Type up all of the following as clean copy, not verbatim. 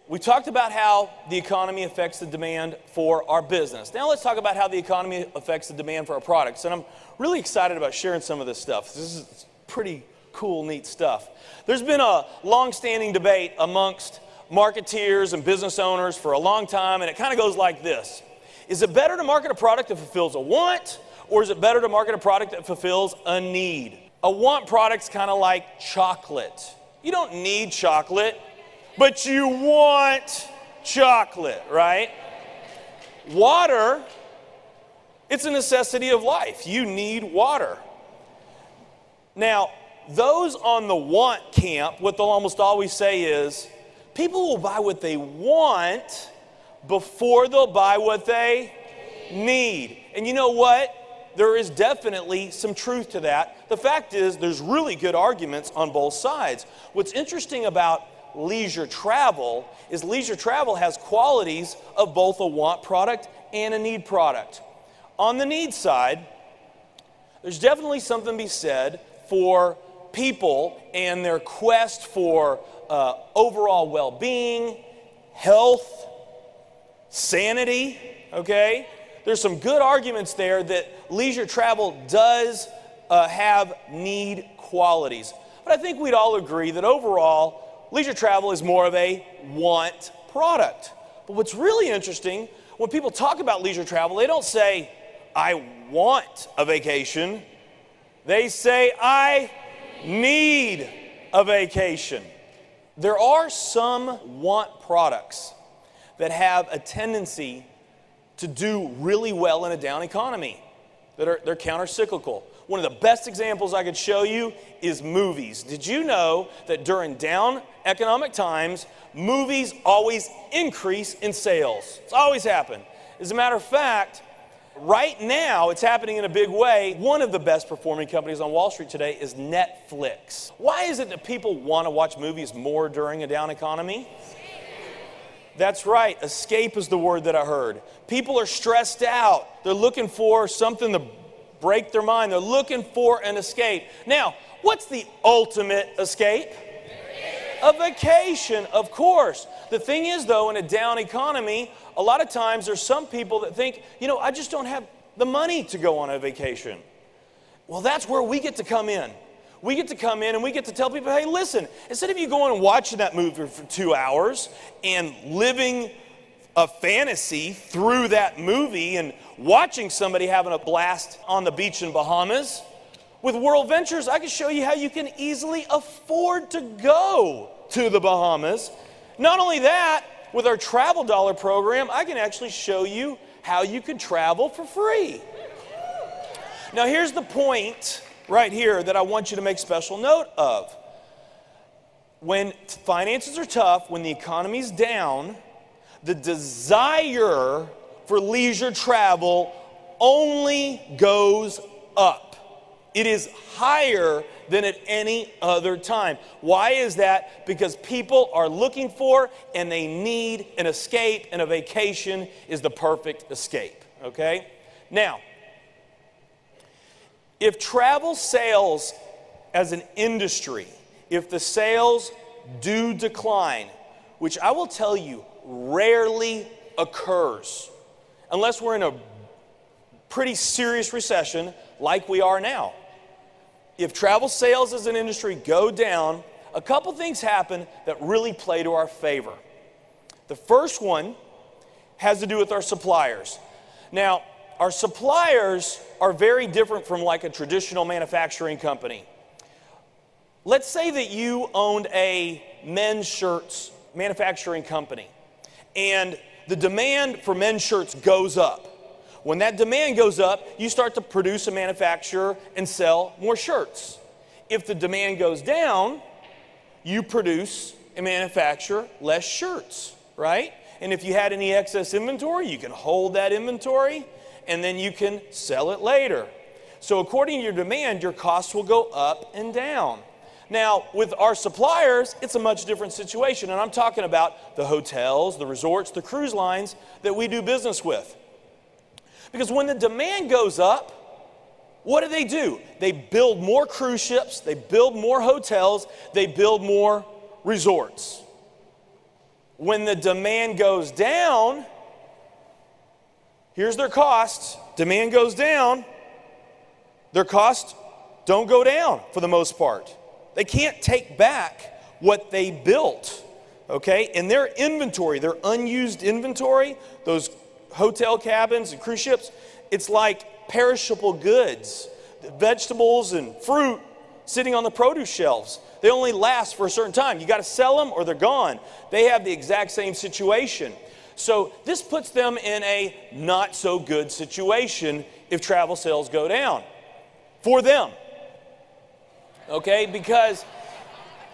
We talked about how the economy affects the demand for our business. Now let's talk about how the economy affects the demand for our products. And I'm really excited about sharing some of this stuff. This is pretty cool, neat stuff. There's been a long-standing debate amongst marketeers and business owners for a long time, and it kind of goes like this. Is it better to market a product that fulfills a want, or is it better to market a product that fulfills a need? A want product's kind of like chocolate. You don't need chocolate, but you want chocolate, right? Water, it's a necessity of life. You need water. Now, those on the want camp, what they'll almost always say is, people will buy what they want before they'll buy what they need. And you know what? There is definitely some truth to that. The fact is, there's really good arguments on both sides. What's interesting about leisure travel is leisure travel has qualities of both a want product and a need product. On the need side, there's definitely something to be said for people and their quest for overall well-being, health, sanity, okay? There's some good arguments there that leisure travel does have need qualities. But I think we'd all agree that overall, leisure travel is more of a want product. But what's really interesting, when people talk about leisure travel, they don't say, I want a vacation. They say, I need a vacation. There are some want products that have a tendency to do really well in a down economy. They're counter-cyclical. One of the best examples I could show you is movies. Did you know that during down economic times, movies always increase in sales? It's always happened. As a matter of fact, right now, it's happening in a big way. One of the best performing companies on Wall Street today is Netflix. Why is it that people want to watch movies more during a down economy? That's right. Escape is the word that I heard. People are stressed out. They're looking for something to break their mind. They're looking for an escape. Now, what's the ultimate escape? A vacation, of course. The thing is, though, in a down economy, a lot of times there's some people that think, you know, I just don't have the money to go on a vacation. Well, that's where we get to come in. We get to come in and we get to tell people, hey, listen, instead of you going and watching that movie for 2 hours and living a fantasy through that movie and watching somebody having a blast on the beach in Bahamas, with Worldventures, I can show you how you can easily afford to go to the Bahamas. Not only that, with our Travel Dollar program, I can actually show you how you could travel for free. Now, here's the point right here that I want you to make special note of. When finances are tough, when the economy's down, the desire for leisure travel only goes up. It is higher than at any other time. Why is that? Because people are looking for and they need an escape, and a vacation is the perfect escape, okay? Now, if travel sales as an industry, if the sales do decline, which I will tell you rarely occurs, unless we're in a pretty serious recession like we are now. If travel sales as an industry go down, a couple things happen that really play to our favor. The first one has to do with our suppliers. Now, our suppliers are very different from like a traditional manufacturing company. Let's say that you owned a men's shirts manufacturing company, and the demand for men's shirts goes up. When that demand goes up, you start to produce and manufacture and sell more shirts. If the demand goes down, you produce and manufacture less shirts, right? And if you had any excess inventory, you can hold that inventory and then you can sell it later. So according to your demand, your costs will go up and down. Now, with our suppliers, it's a much different situation, and I'm talking about the hotels, the resorts, the cruise lines that we do business with. Because when the demand goes up, what do? They build more cruise ships, they build more hotels, they build more resorts. When the demand goes down, here's their costs. Demand goes down, their costs don't go down for the most part. They can't take back what they built, okay? And their inventory, their unused inventory, those hotel cabins and cruise ships, it's like perishable goods, vegetables and fruit sitting on the produce shelves. They only last for a certain time. You got to sell them or they're gone. They have the exact same situation. So this puts them in a not so good situation if travel sales go down for them. Okay, because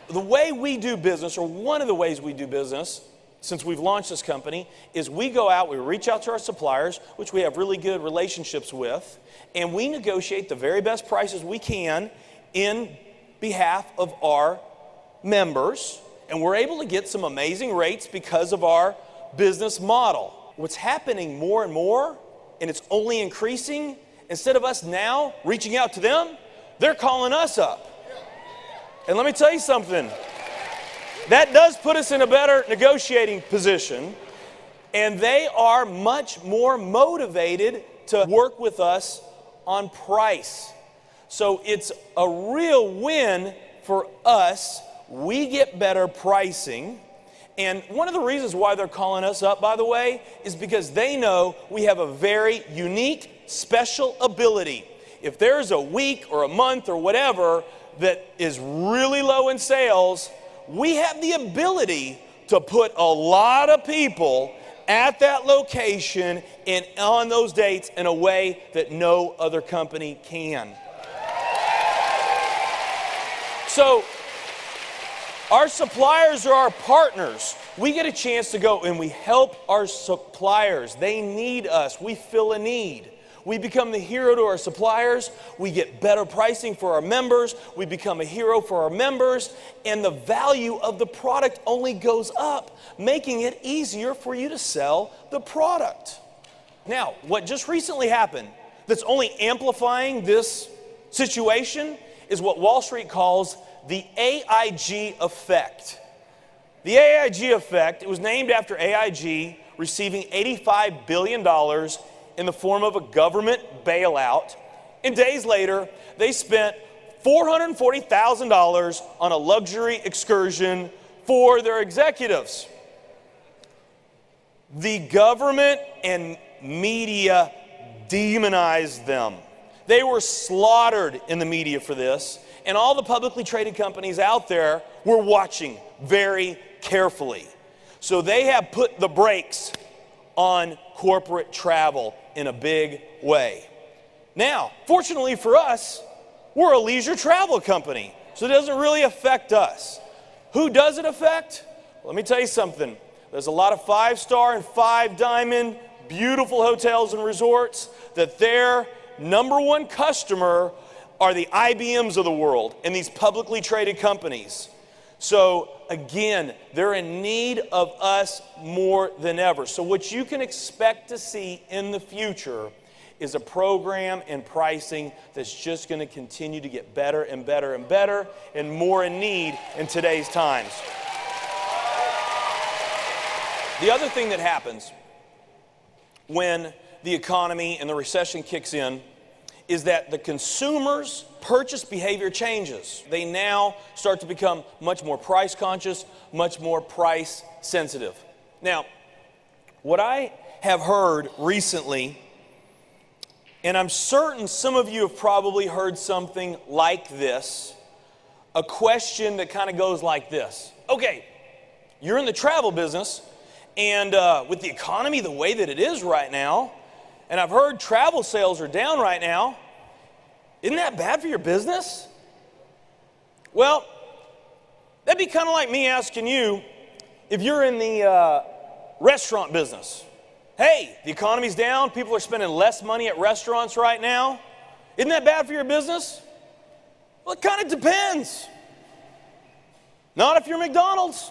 the way we do business, or one of the ways we do business since we've launched this company, is we go out, we reach out to our suppliers, which we have really good relationships with, and we negotiate the very best prices we can in behalf of our members, and we're able to get some amazing rates because of our business model. What's happening more and more, and it's only increasing, instead of us now reaching out to them, they're calling us up. And let me tell you something, that does put us in a better negotiating position, and they are much more motivated to work with us on price. So it's a real win for us. We get better pricing. And one of the reasons why they're calling us up, by the way, is because they know we have a very unique, special ability. If there's a week or a month or whatever that is really low in sales, we have the ability to put a lot of people at that location and on those dates in a way that no other company can. So, our suppliers are our partners. We get a chance to go and we help our suppliers. They need us. We fill a need. We become the hero to our suppliers. We get better pricing for our members. We become a hero for our members. And the value of the product only goes up, making it easier for you to sell the product. Now, what just recently happened that's only amplifying this situation is what Wall Street calls the AIG effect. The AIG effect, it was named after AIG receiving $85 billion in the form of a government bailout. And days later, they spent $440,000 on a luxury excursion for their executives. The government and media demonized them. They were slaughtered in the media for this, and all the publicly traded companies out there were watching very carefully. So they have put the brakes on corporate travel in a big way. Now, fortunately for us, we're a leisure travel company, so it doesn't really affect us. Who does it affect? Let me tell you something. There's a lot of 5-star and 5-diamond beautiful hotels and resorts that their number one customer are the IBMs of the world and these publicly traded companies. So again, they're in need of us more than ever. So what you can expect to see in the future is a program and pricing that's just going to continue to get better and better and better and more in need in today's times. The other thing that happens when the economy and the recession kicks in is that the consumer's purchase behavior changes. They now start to become much more price conscious, much more price sensitive. Now, what I have heard recently, and I'm certain some of you have probably heard something like this, a question that kind of goes like this. Okay, you're in the travel business, and with the economy the way that it is right now, and I've heard travel sales are down right now. Isn't that bad for your business? Well, that'd be kind of like me asking you if you're in the restaurant business. Hey, the economy's down. People are spending less money at restaurants right now. Isn't that bad for your business? Well, it kind of depends. Not if you're McDonald's.